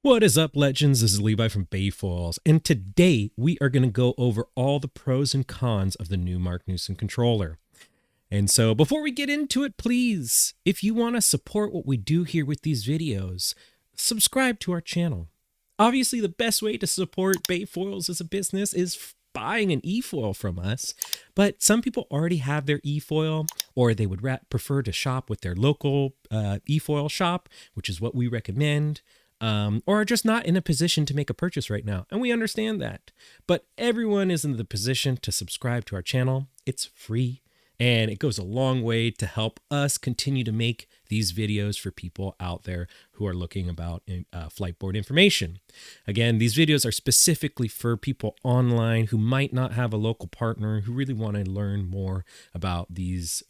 What is up, legends? This is Levi from BayFoils, and today we are going to go over all the pros and cons of the new Marc Newson controller. And so before we get into it, please, if you want to support what we do here with these videos, subscribe to our channel. Obviously, the best way to support BayFoils as a business is buying an efoil from us, but some people already have their efoil, or they would prefer to shop with their local efoil shop, which is what we recommend. Or are just not in a position to make a purchase right now. And we understand that. But everyone is in the position to subscribe to our channel. It's free, and it goes a long way to help us continue to make these videos for people out there who are looking about fliteboard information. Again, these videos are specifically for people online who might not have a local partner, who really want to learn more about these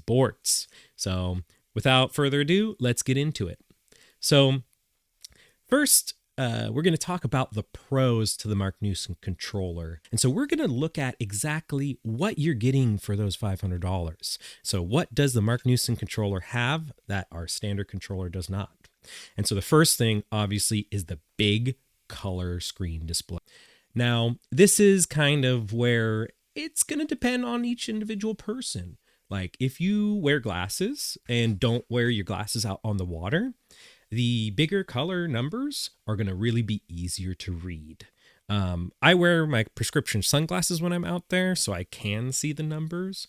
boards. So without further ado, let's get into it. So first, we're going to talk about the pros to the Marc Newson controller. And so we're going to look at exactly what you're getting for those $500. So what does the Marc Newson controller have that our standard controller does not? And so the first thing, obviously, is the big color screen display. Now, this is kind of where it's going to depend on each individual person. Like if you wear glasses and don't wear your glasses out on the water, the bigger color numbers are going to really be easier to read. I wear my prescription sunglasses when I'm out there, so I can see the numbers,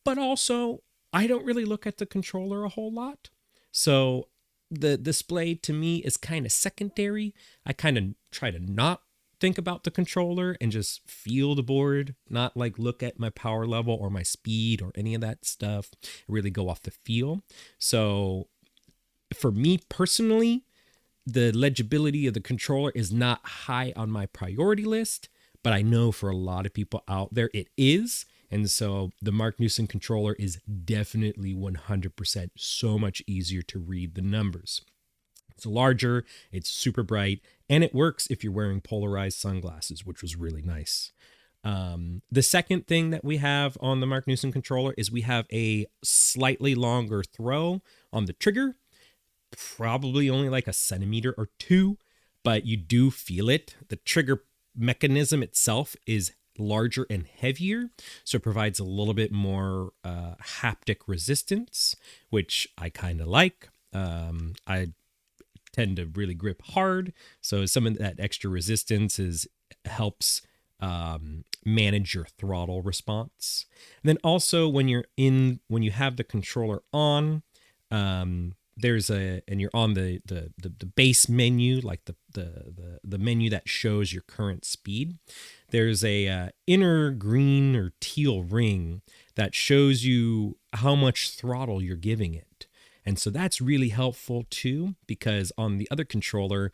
but also I don't really look at the controller a whole lot. So the display to me is kind of secondary. I kind of try to not think about the controller and just feel the board, not like look at my power level or my speed or any of that stuff. Really go off the feel. So for me personally, the legibility of the controller is not high on my priority list, but I know for a lot of people out there it is. And so the Marc Newson controller is definitely 100% so much easier to read the numbers. It's larger, it's super bright, and it works if you're wearing polarized sunglasses, which was really nice. The second thing that we have on the Marc Newson controller is we have a slightly longer throw on the trigger. Probably only like a centimeter or two, but you do feel it. The trigger mechanism itself is larger and heavier, so it provides a little bit more haptic resistance, which I kind of like. I tend to really grip hard, so some of that extra resistance helps manage your throttle response. And then also when you have the controller on, and you're on the base menu, like the menu that shows your current speed. There's a inner green or teal ring that shows you how much throttle you're giving it. And so that's really helpful too, because on the other controller,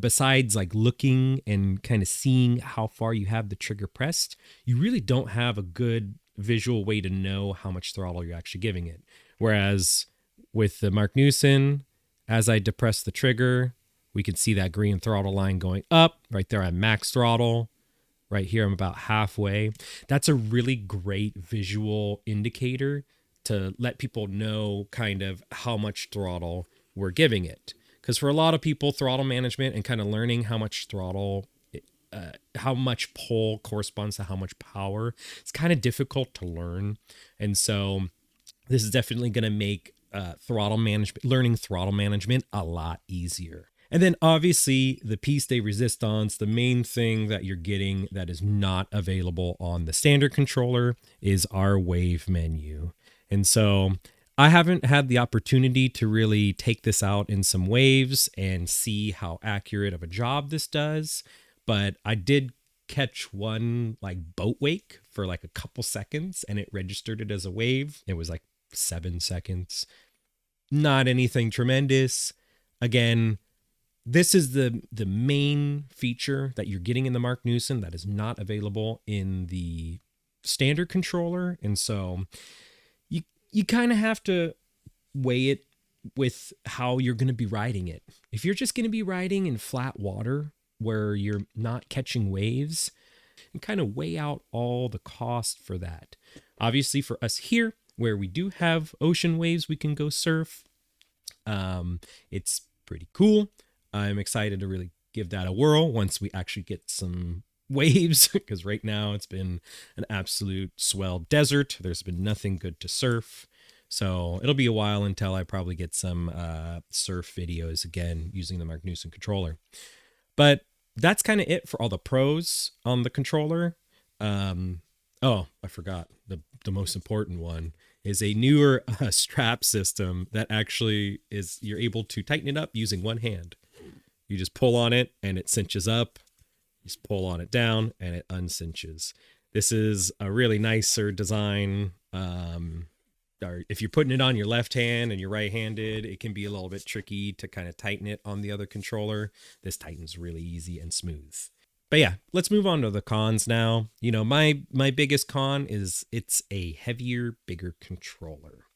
besides like looking and kind of seeing how far you have the trigger pressed, you really don't have a good visual way to know how much throttle you're actually giving it. Whereas with the Marc Newson, as I depress the trigger, we can see that green throttle line going up. Right there, I'm max throttle. Right here, I'm about halfway. That's a really great visual indicator to let people know kind of how much throttle we're giving it. Because for a lot of people, throttle management and kind of learning how much throttle, how much pull corresponds to how much power, it's kind of difficult to learn. And so this is definitely going to make learning throttle management a lot easier. And then obviously the piece de resistance, the main thing that you're getting that is not available on the standard controller is our wave menu. And so I haven't had the opportunity to really take this out in some waves and see how accurate of a job this does, but I did catch one like boat wake for like a couple seconds and it registered it as a wave. It was like 7 seconds. Not anything tremendous. Again, this is the main feature that you're getting in the Marc Newson that is not available in the standard controller. And so you kind of have to weigh it with how you're going to be riding it. If you're just going to be riding in flat water where you're not catching waves, and kind of weigh out all the cost for that. Obviously for us here, where we do have ocean waves we can go surf, it's pretty cool. I'm excited to really give that a whirl once we actually get some waves, because right now it's been an absolute swell desert. There's been nothing good to surf. So it'll be a while until I probably get some surf videos again using the Marc Newson controller. But that's kind of it for all the pros on the controller. Oh, I forgot. The most important one is a newer strap system that actually is, you're able to tighten it up using one hand. You just pull on it and it cinches up. You just pull on it down and it uncinches. This is a really nicer design. Or if you're putting it on your left hand and you're right-handed, it can be a little bit tricky to kind of tighten it on the other controller. This tightens really easy and smooth. But yeah, let's move on to the cons now. You know, my biggest con is it's a heavier, bigger controller.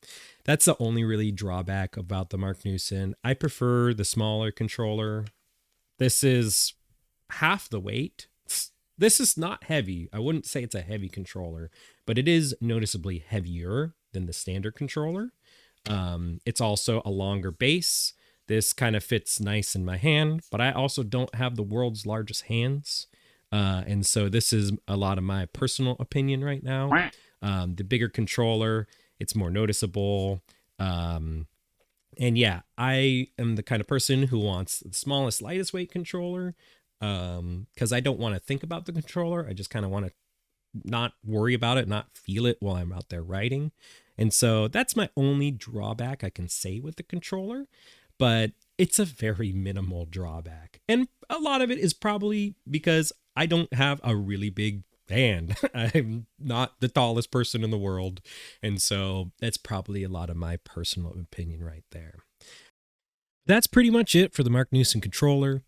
That's the only really drawback about the Marc Newson. I prefer the smaller controller. This is half the weight. This is not heavy. I wouldn't say it's a heavy controller, but it is noticeably heavier than the standard controller. It's also a longer base. This kind of fits nice in my hand, but I also don't have the world's largest hands. And so this is a lot of my personal opinion right now. The bigger controller, it's more noticeable. And yeah, I am the kind of person who wants the smallest, lightest weight controller, because I don't want to think about the controller. I just kind of want to not worry about it, not feel it while I'm out there riding. And so that's my only drawback I can say with the controller, but it's a very minimal drawback. And a lot of it is probably because I don't have a really big hand. I'm not the tallest person in the world. And so that's probably a lot of my personal opinion right there. That's pretty much it for the Marc Newson controller.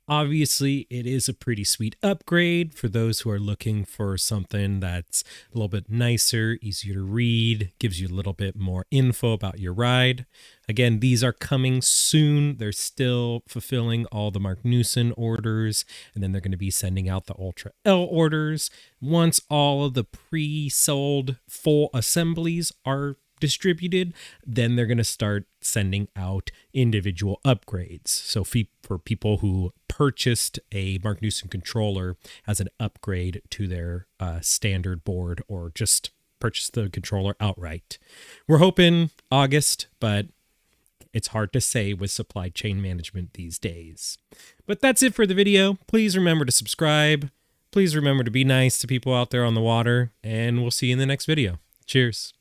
Obviously, it is a pretty sweet upgrade for those who are looking for something that's a little bit nicer, easier to read, gives you a little bit more info about your ride. Again, these are coming soon. They're still fulfilling all the Marc Newson orders, and then they're going to be sending out the Ultra L orders. Once all of the pre-sold full assemblies are distributed, then they're going to start sending out individual upgrades. So for people who purchased a Marc Newson controller as an upgrade to their standard board, or just purchased the controller outright. We're hoping August, but it's hard to say with supply chain management these days. But that's it for the video. Please remember to subscribe. Please remember to be nice to people out there on the water, and we'll see you in the next video. Cheers.